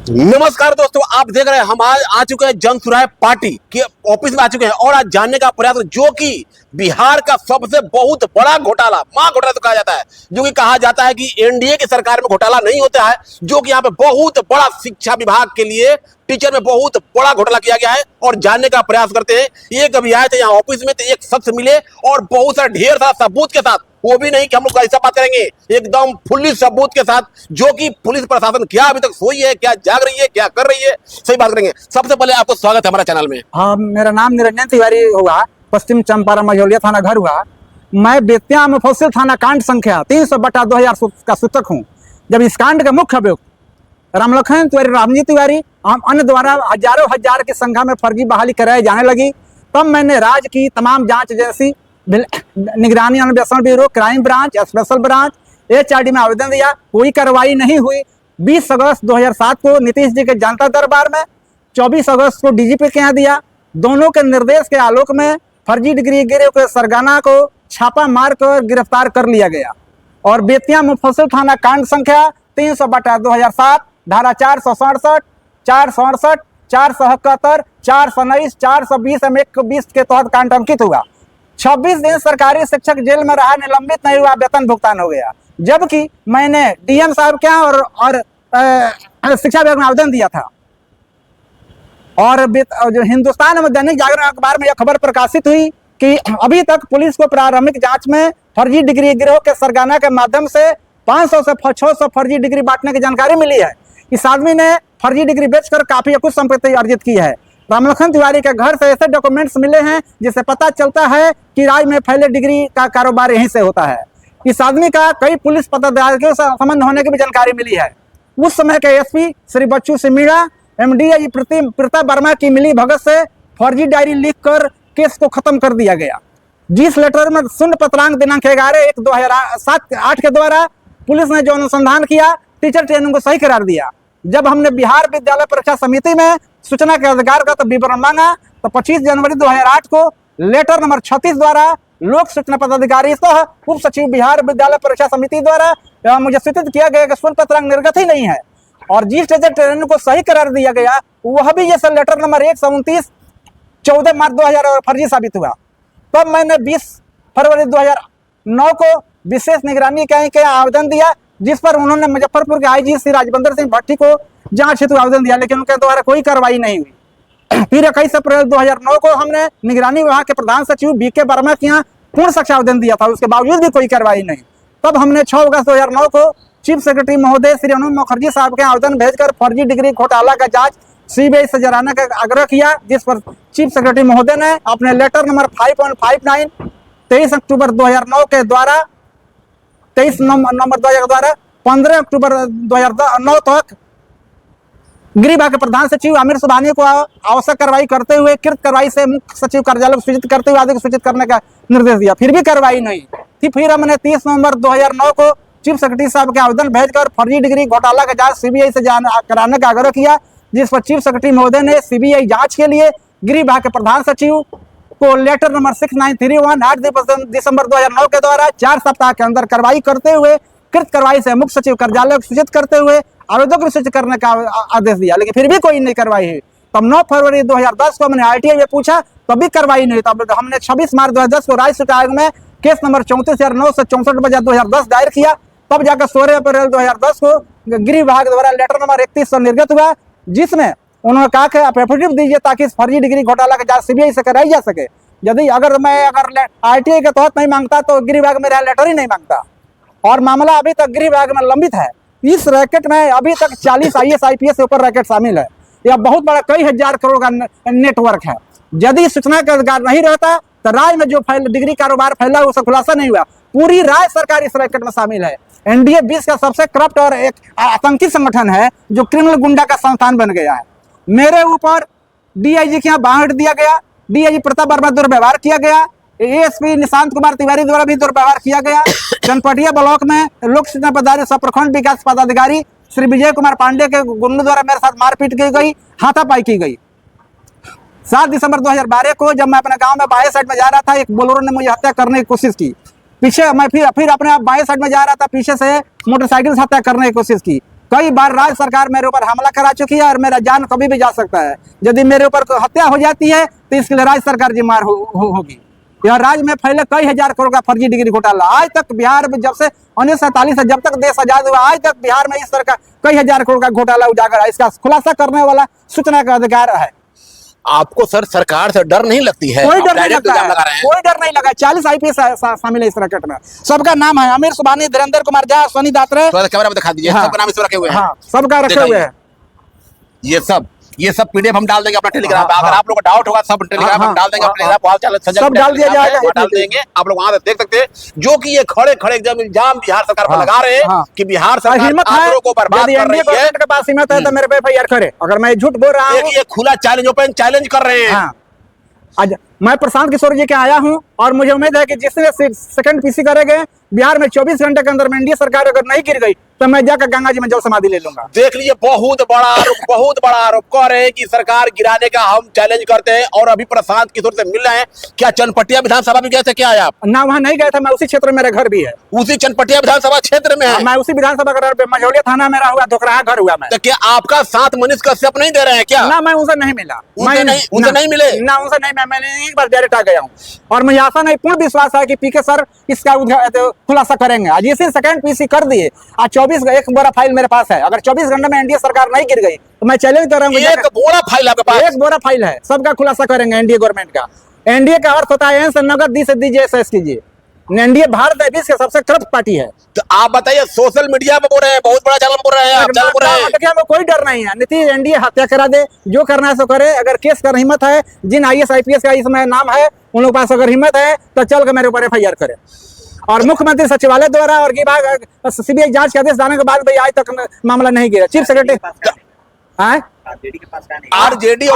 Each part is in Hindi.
नमस्कार दोस्तों, आप देख रहे हैं हम आज आ चुके हैं जन सुराय पार्टी के ऑफिस में आ चुके हैं और आज जानने का प्रयास जो कि बिहार का सबसे बहुत बड़ा घोटाला मां घोटाला तो कहा जाता है, जो कि कहा जाता है कि एनडीए की सरकार में घोटाला नहीं होता है, जो कि यहाँ पे बहुत बड़ा शिक्षा विभाग के लिए टीचर में बहुत बड़ा घोटाला किया गया है और जानने का प्रयास करते हैं। एक अभी आए थे यहाँ ऑफिस में तो एक शख्स मिले और बहुत सारा ढेर सारा सबूत के साथ, वो भी नहीं कि हम लोग ऐसा बात करेंगे, एकदम फुल्ली सबूत के साथ, जो कि पुलिस प्रशासन क्या अभी तक सोई है, क्या जाग रही है, क्या कर रही है, सही बात करेंगे। सबसे पहले आपको स्वागत है हमारा चैनल में। हाँ, मेरा नाम निरंजन तिवारी हुआ, पश्चिम चंपारण मझौलिया थाना घर हुआ। मैं बेतिया मुफस्सिल थाना कांड संख्या 300/2000 का सूचक हूँ। जब इस कांड के मुख्य अभियुक्त रामलखन तिवारी, रामजी तिवारी अन्य द्वारा हजारों हजार की संख्या में फर्जी बहाली कराई जाने लगी, तब मैंने राज्य की तमाम जांच एजेंसी, निगरानी अन्वेषण bureau, crime branch, special branch, HRD में आवेदन दिया। कोई कार्रवाई नहीं हुई। 20 अगस्त 2007 को नीतीश जी के जनता दरबार में, 24 अगस्त को DGP के यहाँ दिया। दोनों के निर्देश के आलोक में फर्जी डिग्री गिरोह के सरगना को छापा मारकर गिरफ्तार कर लिया गया और बेतिया मुफस्सिल थाना कांड संख्या 300/2007 धारा 467, 467, 471, 419, 420 M120 के तहत कांड अंकित हुआ। 26 दिन सरकारी शिक्षक जेल में रहा, निलंबित नहीं हुआ, वेतन भुगतान हो गया। जबकि मैंने DM साहब के यहाँ और शिक्षा विभाग में आवेदन दिया था और जो हिंदुस्तान में दैनिक जागरण अखबार में यह खबर प्रकाशित हुई कि अभी तक पुलिस को प्रारंभिक जांच में फर्जी डिग्री गिरोह के सरगना के माध्यम से 500 से 600 फर्जी डिग्री बांटने की जानकारी मिली है। इस आदमी ने फर्जी डिग्री बेचकर काफी कुछ संपत्ति अर्जित की है। रामलखन तिवारी के घर से ऐसे डॉक्यूमेंट्स मिले हैं जिससे पता चलता है कि राज्य में फैले डिग्री का कारोबार यहीं से होता है। इस आदमी का कई पुलिस पदाधिकारियों से संबंध होने की भी जानकारी मिली है। उस समय के SP श्री बच्चू सिंह मीणा, MD प्रीता वर्मा की मिली भगत से फर्जी डायरी लिखकर केस को खत्म कर दिया गया। जिस लेटर में शून्य पत्रांक दिनांक 11/1/2007 के द्वारा पुलिस ने जो अनुसंधान किया, टीचर ट्रेनिंग को सही करार दिया। जब हमने बिहार विद्यालय परीक्षा समिति में सूचना के अधिकार का विवरण मांगा तो 25 जनवरी 2008 को लेटर नंबर 36 द्वारा लोक सूचना पदाधिकारी सह उप सचिव बिहार विद्यालय परीक्षा समिति द्वारा मुझे सूचित किया गया कि शून्य पत्रांक निर्गत ही नहीं है और जिस टीचर ट्रेनिंग को सही करार दिया गया वह भी जैसे लेटर नंबर 129 14 मार्च 2000 फर्जी साबित हुआ। तब मैंने 20 फरवरी 2009 को विशेष निगरानी इकाई के आवेदन दिया, जिस पर उन्होंने मुजफ्फरपुर के IG श्री राजवंदर सिंह भट्टी को जांच हेतु आवेदन दिया, लेकिन उनके द्वारा कोई कार्रवाई नहीं हुई। फिर 21 अप्रैल 2009 को हमने निगरानी विभाग के प्रधान सचिव BK वर्मा के यहाँ पूर्ण साक्ष्य आवेदन दिया था, उसके बावजूद भी कोई कार्रवाई नहीं। तब हमने 6 अगस्त 2009 को चीफ सेक्रेटरी महोदय श्री अनुप मुखर्जी साहब के आवेदन भेजकर फर्जी डिग्री घोटाला का जांच CBI से कराने का आग्रह किया, जिस पर चीफ सेक्रेटरी महोदय ने अपने लेटर नंबर 5.59 23 अक्टूबर 2009 के द्वारा 23 नवंबर 2000 के द्वारा 15 अक्टूबर 2009 तक गृह विभाग के प्रधान सचिव आमिर सुबहानी को आवश्यक कार्रवाई करते हुए कृत कार्रवाई से मुख्य सचिव कार्यालय को सूचित करते हुए आदि को सूचित करने का निर्देश दिया। फिर भी कार्रवाई नहीं थी। फिर हमने 30 नवंबर 2009 को चीफ सेक्रेटरी साहब के आवेदन भेजकर फर्जी डिग्री घोटाला का जांच CBI से कराने का आग्रह किया, जिस पर चीफ सेक्रेटरी महोदय ने CBI जांच के लिए गृह विभाग के प्रधान सचिव को लेटर नंबर 6931 8 दिसंबर 2009 के द्वारा 4 सप्ताह के अंदर कार्रवाई करते हुए कृत कार्रवाई से मुख्य सचिव कार्यालय को सूचित करते हुए आवेदक को सूचित करने का आदेश दिया, लेकिन फिर भी कोई नहीं कार्रवाई हुई। तब 9 फरवरी 2010 को हमने RTI में पूछा, तब भी कार्रवाई नहीं। तब हमने 26 मार्च 2010 को राज्य सूचना आयोग में केस नंबर 34,900 64/2010 दायर किया। तब जाकर 16 अप्रैल 2010 को गृह विभाग द्वारा लेटर नंबर 3100 निर्गत हुआ, जिसमें उन्होंने कहा कि आप एफिडेविट दीजिए ताकि इस फर्जी डिग्री घोटाला का जांच CBI से कराई जा सके। यदि अगर RTI के तहत नहीं मांगता तो गृह विभाग में लेटर ही नहीं मांगता और मामला अभी तक गृह विभाग में लंबित है। इस रैकेट में अभी तक 40 IAS IPS से ऊपर रैकेट शामिल है। यह बहुत बड़ा कई हजार करोड़ का नेटवर्क है। यदि सूचना का अधिकार नहीं रहता तो राज्य में जो डिग्री कारोबार फैला उसका खुलासा नहीं हुआ। पूरी राज्य सरकार इस रैकेट में शामिल है। NDA विश्व का सबसे करप्ट और एक आतंकी संगठन है जो क्रिमिनल गुंडा का संस्थान बन गया है। मेरे ऊपर DIG के यहाँ बांट दिया गया, DIG प्रीता वर्मा दुर्व्यवहार किया गया, ASP निशांत कुमार तिवारी द्वारा भी दुर्व्यवहार किया गया। चनपटिया ब्लॉक में लोक सूचना पदाधिकारी सह प्रखंड विकास पदाधिकारी श्री विजय कुमार पांडे के गुंडों द्वारा मेरे साथ मारपीट की गई, हाथापाई की गई। 7 दिसंबर 2012 को जब मैं अपने गांव में बाएं साइड में जा रहा था, एक बोलेरो ने मुझे हत्या करने की कोशिश की। पीछे मैं फिर अपने आप बाएं साइड में जा रहा था, पीछे से मोटरसाइकिल से हत्या करने की कोशिश की। कई बार राज्य सरकार मेरे ऊपर हमला करा चुकी है और मेरा जान कभी भी जा सकता है। यदि मेरे ऊपर कोई हत्या हो जाती है तो इसके लिए राज्य सरकार जिम्मेदार होगी। यह राज्य में फैले कई हजार करोड़ का फर्जी डिग्री घोटाला आज तक बिहार में जब से 1947 से जब तक देश आजाद हुआ आज तक बिहार में इस तरह का कई हजार करोड़ का घोटाला उजागर है। इसका खुलासा करने वाला सूचना का अधिकार है। आपको सर सरकार से डर नहीं लगती है? कोई डर नहीं डायरेक्ट लगता इल्जाम लगा रहे है, हैं। कोई डर नहीं लगा। 40 IPS शामिल है इस रैकेट में। सबका नाम है आमिर सुबहानी, धीरेन्द्र कुमार झा, सोनी दात्रे। थोड़ा सा कैमरा में दिखा दीजिए। हाँ। सबका नाम इसमें रखे हुए हैं। हाँ, सबका रखे हुए हैं। ये सब PDF हम डाल देंगे अपना टेलीग्राम पे। हाँ, अगर हाँ। आप लोगों को डाउट होगा सब टेलीग्राम हाँ, हम डाल देंगे हाँ, अपने टेलीग्राम पे। चैनल सजग सब डाल दिया टेलीग्राम है, जाएगा। वहाँ डाल देंगे। आप लोग वहां से देख सकते हैं जो कि ये खड़े खड़े एकदम इल्जाम बिहार सरकार पर हाँ, लगा रहे हैं हाँ। कि बिहार और सरकार हिम्मत है आंकड़ों को बर्बाद यदि कर एनडीए रही है। गवर्नमेंट के पास हिम्मत है तो मेरे पे FIR करे। अगर मैं झूठ बोल रहा हूँ। एक ये खुला चैलेंज ओपन चैलेंज कर रहे हैं। हाँ, आज मैं प्रशांत किशोर जी के आया हूं और मुझे उम्मीद है कि जिसने सेकंड PC करेंगे बिहार में 24 घंटे के अंदर में एनडीए सरकार अगर नहीं गिर गई तो मैं जाकर गंगा जी में जल समाधि ले लूंगा। देख लीजिए बहुत बड़ा आरोप कह रहे हैं कि सरकार गिराने का हम चैलेंज करते हैं। और अभी प्रशांत किशोर से मिल रहे हैं। क्या चनपटिया विधानसभा में गए थे? क्या आप? ना वहां नहीं गया था, मैं उसी क्षेत्र में मेरा घर भी है। उसी चनपटिया विधानसभा क्षेत्र में है? मैं उसी विधानसभा का मझौलिया थाना मेरा हुआ, धोखराहा घर हुआ। मैं तो क्या आपका साथ मनीष कश्यप नहीं दे रहे हैं क्या? ना, मैं उनसे नहीं मिला। उनसे नहीं मिले? ना, उनसे नहीं। मैंने एक बार डायरेक्ट आ गया हूँ और मुझे आशा नहीं, पूर्ण विश्वास है कि PK सर इसका खुलासा करेंगे। आज इसी सेकंड PC कर दिए। आज 24 एक बोरा फाइल मेरे पास है। अगर 24 घंटे में एनडीए सरकार नहीं गिर गई तो मैं चैलेंज कर रहा हूँ। एक बोरा फाइल आपके पास? एक बोरा फाइल है। सबका खुलासा करेंगे एनडीए गवर्नमेंट का। एनडीए का अर्थ होता है से नगद, दी से दीजिए, SS कीजिए। एनडीए भारत देश के सबसे करप्ट पार्टी है। तो आप बताइए, सोशल मीडिया पे बोल रहे हैं, बहुत बड़ा चैनल बोल रहे हैं, आप चैनल बोल रहे हैं। में कोई डर नहीं है। नीतीश एनडीए हत्या करा दे, जो करना है सो करे। अगर केस कर हिम्मत है, जिन IAS IPS का इसमें नाम है उन लोगों के पास अगर हिम्मत है तो चल के मेरे ऊपर FIR करे। और मुख्यमंत्री सचिवालय द्वारा और विभाग CBI जांच के आदेश जाने के बाद भी आज तक मामला नहीं गिरा। चीफ सेक्रेटरी RJD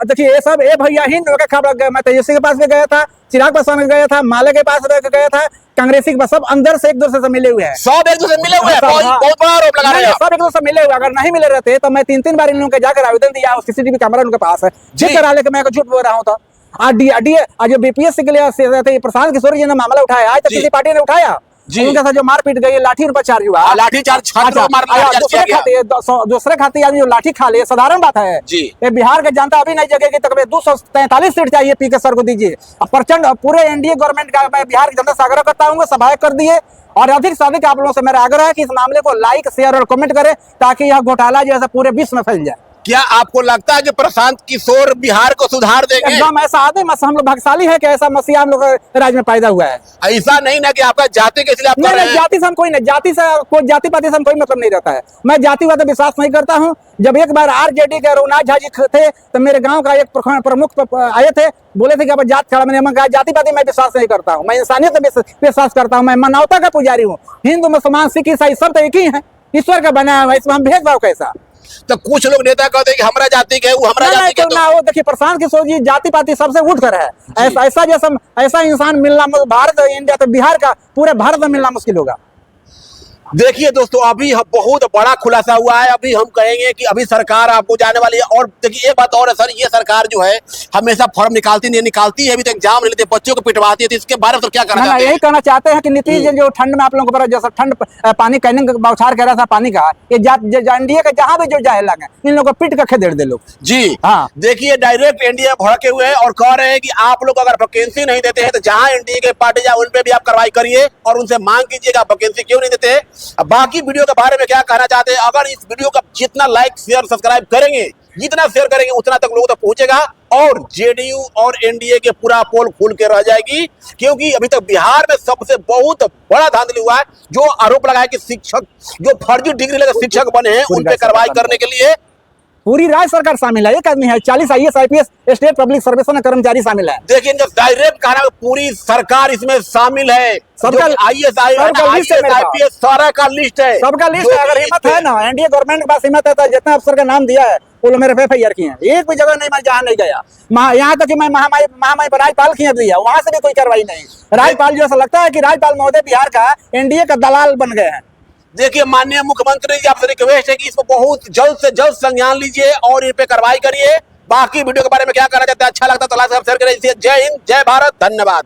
देखिए ये सब भैया ही लोग खबर। मैं तेजस्वी के पास भी गया था, चिराग पासवान के गया था, माले के पास गया था, कांग्रेसी के सब अंदर से एक दूसरे से मिले हुए हैं। सब एक दूसरे से मिले हुए हैं। बहुत बड़ा आरोप लगा रहे हैं। सब एक दूसरे से मिले हुए। अगर नहीं मिले रहते तो मैं 3 बार इन लोगों के जाकर आवेदन दिया। CCTV कैमरा उनके पास है, चेक करा ले कि मैं झूठ बोल रहा हूँ। तो आज BPSC के लिए प्रशांत किशोर जी ने मामला उठाया। आज तक किसी पार्टी ने उठाया? उनके साथ जो मारपीट गई, लाठी पर चार्ज हुआ, लाठीचार्ज छात्रों को दूसरे खाते आदमी जो लाठी खा ले, साधारण बात है जी। ये बिहार के जनता अभी नहीं जगेगी। तक 243 सीट चाहिए PK सर को दीजिए। प्रचंड पूरे एनडीए गवर्नमेंट का मैं बिहार की जनता से आग्रह करता हूँ, सभाएं कर दिए। और अधिक से अधिक आप लोगों से मेरा आग्रह है कि इस मामले को लाइक, शेयर और कमेंट करें ताकि यह घोटाला जो है पूरे विश्व में फैल जाए। क्या आपको लगता है कि प्रशांत किशोर बिहार को सुधार देंगे? एकदम ऐसा आदमी हम लोग भाग्यशाली है कि ऐसा मसीहा हम लोग राज्य में पैदा हुआ है। ऐसा नहीं ना कि आपका जाति के इसलिए आप कर रहे हैं? जाति से हम कोई नहीं, जाति से कोई जाति पाति से हम कोई मतलब नहीं रहता है। मैं जातिवाद विश्वास नहीं करता हूँ। जब एक बार RJD के रघुनाथ झा जी थे तो मेरे गांव का एक प्रमुख आए थे, बोले थे कि अब जात खड़ा। मैंने कहा जाति पाति मैं विश्वास नहीं करता हूँ, मैं इंसानियत में विश्वास करता हूँ। मैं मानवता का पुजारी हूँ। हिंदू, मुसलमान, सिख, ईसाई सब तो एक ही है, ईश्वर का बनाया हुआ। इसमें हम भेदभाव कैसा? तो कुछ लोग नेता कहते हैं कि हमारा जाति के, वो हमारा जाति के। ना, वो देखिए प्रशांत किशोर जी जाति पाति सबसे उठ कर है। ऐसा इंसान मिलना भारत, इंडिया तो बिहार का पूरे भारत में मिलना मुश्किल होगा। देखिए दोस्तों, अभी बहुत बड़ा खुलासा हुआ है। अभी हम कहेंगे कि अभी सरकार आपको जाने वाली है। और देखिए एक बात और है सर, ये सरकार जो है हमेशा फॉर्म निकालती है। अभी तक एग्जाम लेते, बच्चों को पिटवाती है। तो इसके बारे में तो क्या करना चाहते हैं? यही कहना चाहते हैं कि नीतीश जो ठंड में आप लोगों को जैसा ठंड पानी कैनिंग बौछार कह रहा था पानी का, ये एनडीए का जहां भी जो जाए लगे इन लोगों को पीट कर खेदेड़ दे लोग जी। हाँ, देखिए डायरेक्ट एनडीए भड़के हुए हैं और कह रहे हैं कि आप लोग अगर वैकेंसी नहीं देते हैं तो जहां एनडीए के पार्टी जाए उन पे भी आप कार्रवाई करिए और उनसे मांग कीजिएगा वैकेंसी क्यों नहीं देते। अब बाकी वीडियो के बारे में क्या कहना चाहते हैं? अगर इस वीडियो का जितना लाइक, शेयर, सब्सक्राइब करेंगे, जितना शेयर करेंगे उतना तक लोगों तक पहुंचेगा और जेडीयू और एनडीए के पूरा पोल खुल के रह जाएगी। क्योंकि अभी तक बिहार में सबसे बहुत बड़ा धांधली हुआ है। जो आरोप लगाया कि शिक्षक जो फर्जी डिग्री लेकर शिक्षक बने हैं उन पे कार्रवाई करने के लिए पूरी राज्य सरकार शामिल है। एक आदमी है, 40 IAS IPS state public service में कर्मचारी शामिल है। देखिए डायरेक्ट कहना पूरी सरकार इसमें शामिल है। सबका IAS IPS सारा का लिस्ट है, सबका लिस्ट है। अगर हिम्मत है ना, एनडीए गवर्नमेंट के पास हिम्मत है तो जितना अफसर का नाम दिया है वो लोग मेरे पे FIR किए हैं। एक भी जगह नहीं, मैं जहाँ नहीं गया। यहाँ तक कि मैं महामाई पर राज्यपाल खींच दिया, वहां से भी कोई कार्रवाई नहीं। राज्यपाल जो ऐसा लगता है कि राज्यपाल महोदय बिहार का एनडीए का दलाल बन गए हैं। देखिए माननीय मुख्यमंत्री जी, आपसे रिक्वेस्ट है कि इसको बहुत जल्द से जल्द संज्ञान लीजिए और इन पे कार्रवाई करिए। बाकी वीडियो के बारे में क्या कहना चाहते हैं? अच्छा लगता तो लाइक शेयर करें। जय हिंद, जय भारत, धन्यवाद।